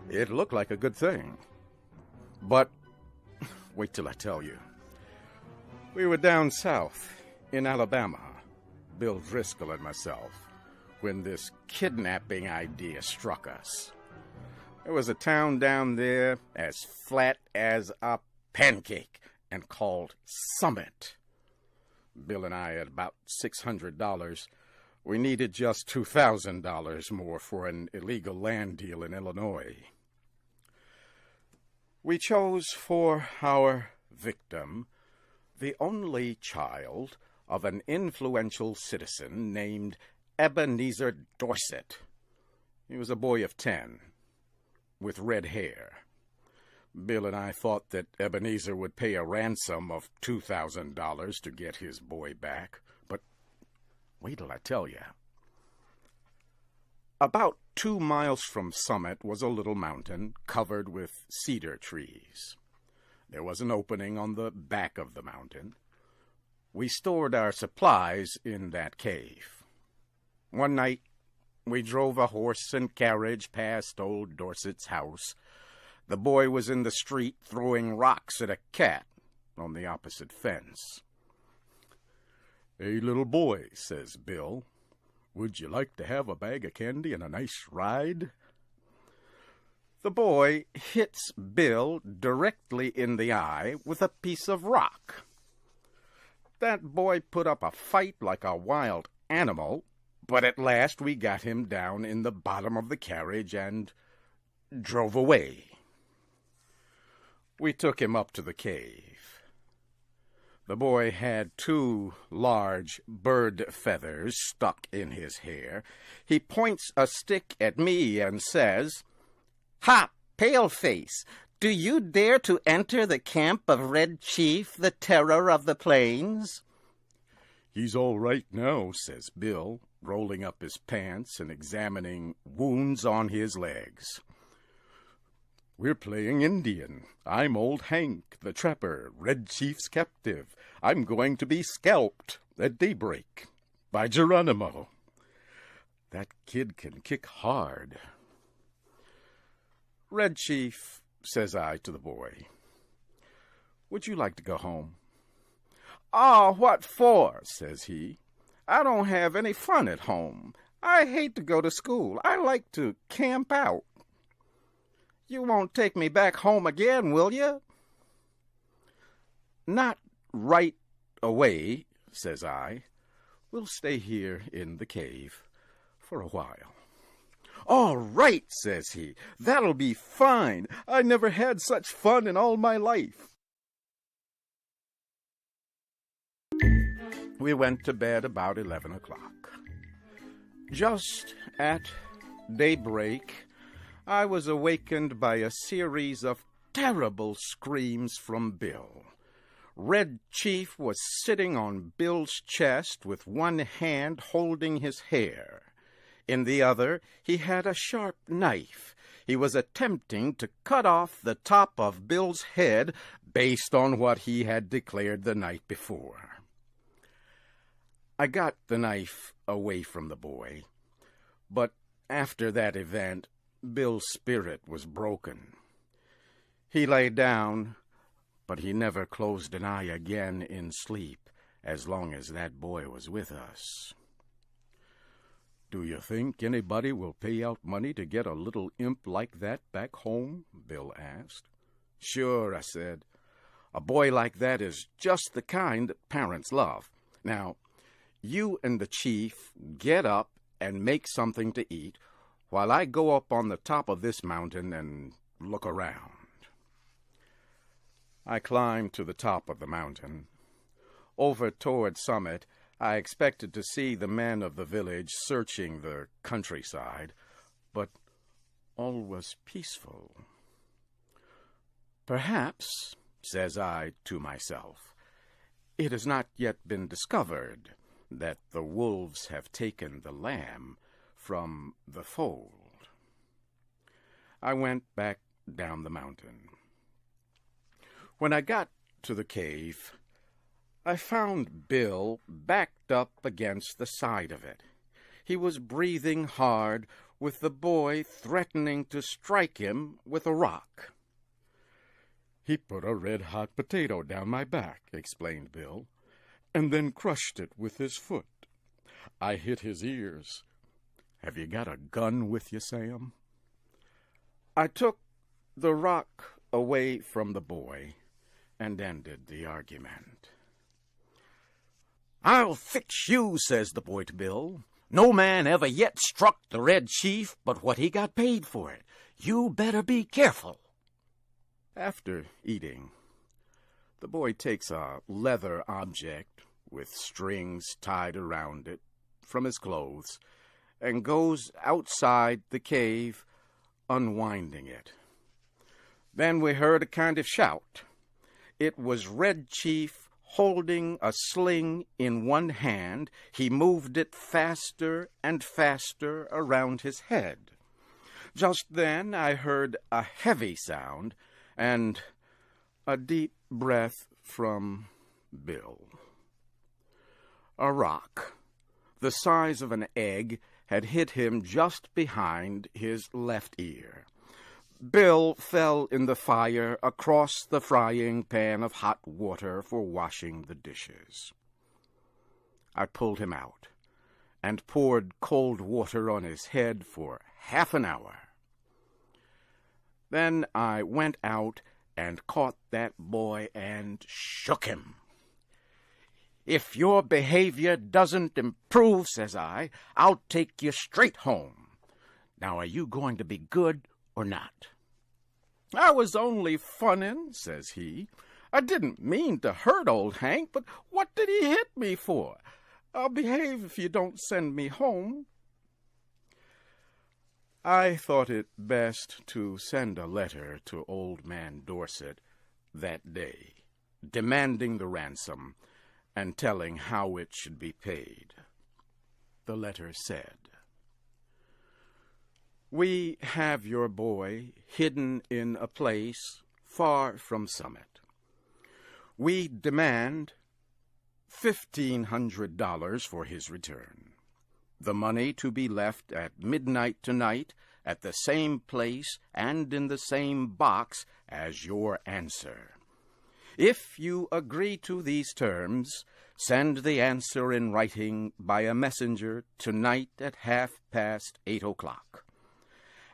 It looked like a good thing. But wait till I tell you. We were down south in Alabama, Bill Driscoll and myself, when this kidnapping idea struck us. There was a town down there as flat as a pancake and called Summit. Bill and I had about $600. We needed just $2,000 more for an illegal land deal in Illinois. We chose for our victim the only child of an influential citizen named Ebenezer Dorset. He was a boy of 10, with red hair. Bill and I thought that Ebenezer would pay a ransom of $2,000 to get his boy back, but wait till I tell you. About 2 miles from Summit was a little mountain covered with cedar trees. There was an opening on the back of the mountain. We stored our supplies in that cave. One night, we drove a horse and carriage past old Dorset's house. The boy was in the street throwing rocks at a cat on the opposite fence. "Hey, little boy," says Bill, "would you like to have a bag of candy and a nice ride?" The boy hits Bill directly in the eye with a piece of rock. That boy put up a fight like a wild animal, but at last we got him down in the bottom of the carriage and drove away. We took him up to the cave. The boy had 2 large bird feathers stuck in his hair. He points a stick at me and says, "Ha, paleface, do you dare to enter the camp of Red Chief, the terror of the plains?" "He's all right now," says Bill, rolling up his pants and examining wounds on his legs. "We're playing Indian. I'm old Hank, the trapper, Red Chief's captive. I'm going to be scalped at daybreak by Geronimo. That kid can kick hard." "Red Chief," says I to the boy, "would you like to go home?" "Oh, what for?" says he. "I don't have any fun at home. I hate to go to school. I like to camp out." "You won't take me back home again, will you?" "Not right away," says I. "We'll stay here in the cave for a while." "All right," says he. "That'll be fine. I never had such fun in all my life." We went to bed about 11 o'clock. Just at daybreak, I was awakened by a series of terrible screams from Bill. Red Chief was sitting on Bill's chest with one hand holding his hair. In the other, he had a sharp knife. He was attempting to cut off the top of Bill's head based on what he had declared the night before. I got the knife away from the boy, but after that event, Bill's spirit was broken. He lay down, but he never closed an eye again in sleep as long as that boy was with us. "Do you think anybody will pay out money to get a little imp like that back home?" Bill asked. "Sure," I said. "A boy like that is just the kind that parents love. Now, you and the chief get up and make something to eat while I go up on the top of this mountain and look around." I climbed to the top of the mountain. Over toward Summit, I expected to see the men of the village searching the countryside, but all was peaceful. "Perhaps," says I to myself, "it has not yet been discovered that the wolves have taken the lamb from the fold." I went back down the mountain. When I got to the cave, I found Bill backed up against the side of it. He was breathing hard, with the boy threatening to strike him with a rock. "He put a red-hot potato down my back," explained Bill, "and then crushed it with his foot. I hit his ears. Have you got a gun with you, Sam?" I took the rock away from the boy and ended the argument. "I'll fix you," says the boy to Bill. "No man ever yet struck the Red Chief but what he got paid for it. You better be careful." After eating, the boy takes a leather object with strings tied around it from his clothes and goes outside the cave, unwinding it. Then we heard a kind of shout. It was Red Chief holding a sling in one hand. He moved it faster and faster around his head. Just then I heard a heavy sound and a deep breath from Bill. A rock, the size of an egg, had hit him just behind his left ear. Bill fell in the fire across the frying pan of hot water for washing the dishes. I pulled him out and poured cold water on his head for half an hour. Then I went out and caught that boy and shook him. "If your behavior doesn't improve," says I, "I'll take you straight home. Now, are you going to be good or not?" "I was only funnin'," says he. "I didn't mean to hurt old Hank, but what did he hit me for? I'll behave if you don't send me home." I thought it best to send a letter to old man Dorset that day, demanding the ransom and telling how it should be paid. The letter said, "We have your boy hidden in a place far from Summit. We demand $1,500 for his return. The money to be left at midnight tonight at the same place and in the same box as your answer. If you agree to these terms, send the answer in writing by a messenger tonight at 8:30.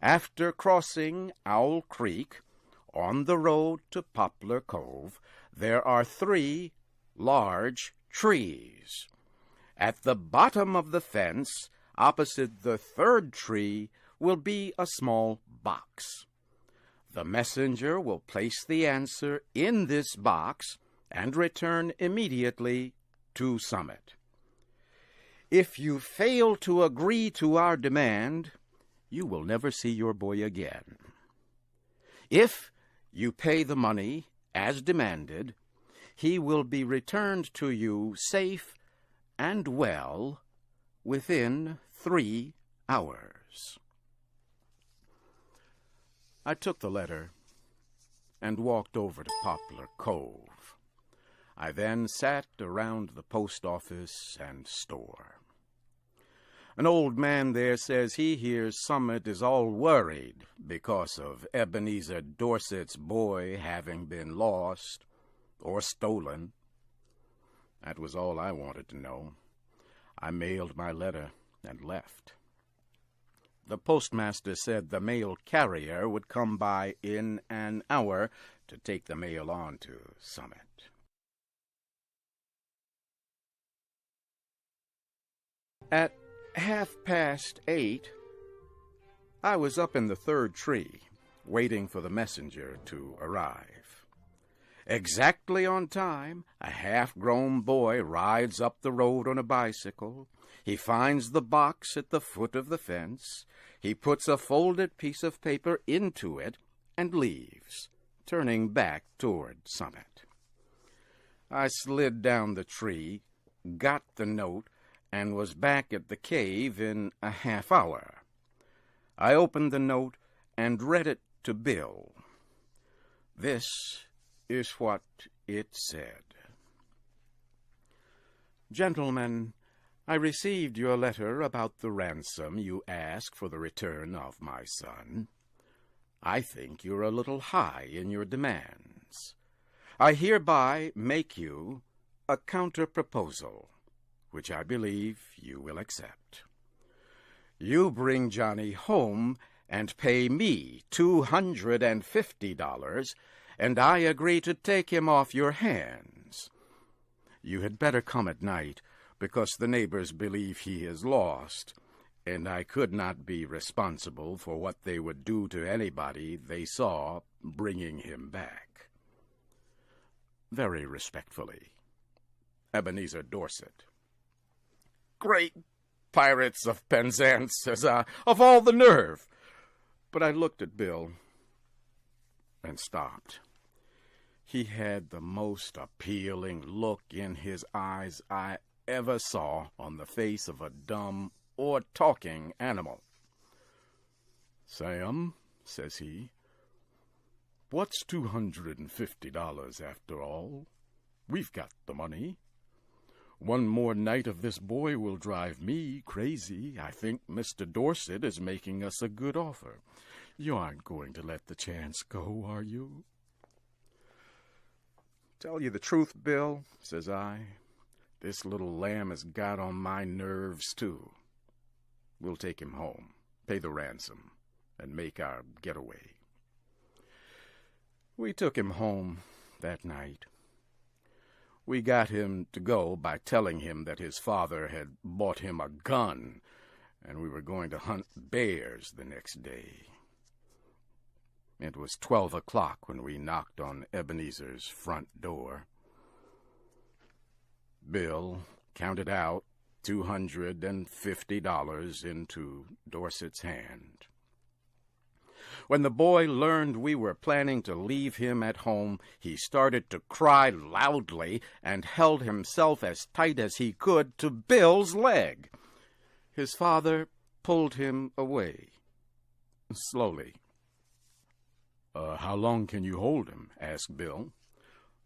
After crossing Owl Creek, on the road to Poplar Cove, there are 3 large trees. At the bottom of the fence, opposite the 3rd tree, will be a small box. The messenger will place the answer in this box and return immediately to Summit. If you fail to agree to our demand, you will never see your boy again. If you pay the money as demanded, he will be returned to you safe and well within 3 hours." I took the letter and walked over to Poplar Cove. I then sat around the post office and store. An old man there says he hears Summit is all worried because of Ebenezer Dorset's boy having been lost or stolen. That was all I wanted to know. I mailed my letter and left. The postmaster said the mail carrier would come by in an hour to take the mail on to Summit. At 8:30, I was up in the 3rd tree, waiting for the messenger to arrive. Exactly on time, a half-grown boy rides up the road on a bicycle. He finds the box at the foot of the fence. He puts a folded piece of paper into it and leaves, turning back toward Summit. I slid down the tree, got the note, and was back at the cave in a half hour. I opened the note and read it to Bill. This is what it said. "Gentlemen, I received your letter about the ransom you asked for the return of my son. I think you're a little high in your demands. I hereby make you a counter-proposal, which I believe you will accept. You bring Johnny home and pay me $250, and I agree to take him off your hands. You had better come at night, because the neighbors believe he is lost, and I could not be responsible for what they would do to anybody they saw bringing him back. Very respectfully, Ebenezer Dorset. Great Pirates of Penzance, says I, of all the nerve! But I looked at Bill and stopped. He had the most appealing look in his eyes I ever saw on the face of a dumb or talking animal. Sam, says he, what's $250 after all? We've got the money. One more night of this boy will drive me crazy. I think Mr. Dorset is making us a good offer. You aren't going to let the chance go, are you? Tell you the truth, Bill, says I, this little lamb has got on my nerves, too. We'll take him home, pay the ransom, and make our getaway. We took him home that night. We got him to go by telling him that his father had bought him a gun, and we were going to hunt bears the next day. It was 12 o'clock when we knocked on Ebenezer's front door. Bill counted out $250 into Dorset's hand. When the boy learned we were planning to leave him at home, he started to cry loudly and held himself as tight as he could to Bill's leg. His father pulled him away, slowly. How long can you hold him? Asked Bill.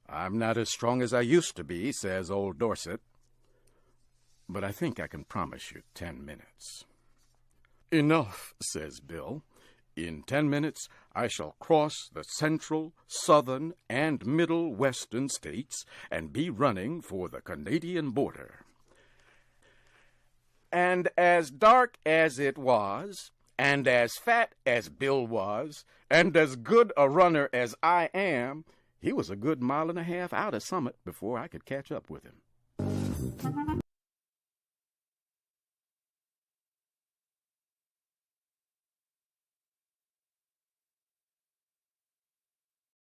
I'm not as strong as I used to be, says old Dorset. But I think I can promise you 10 minutes. Enough, says Bill. In 10 minutes, I shall cross the central, southern, and middle western states and be running for the Canadian border. And as dark as it was, and as fat as Bill was, and as good a runner as I am, he was a good mile and a half out of Summit before I could catch up with him.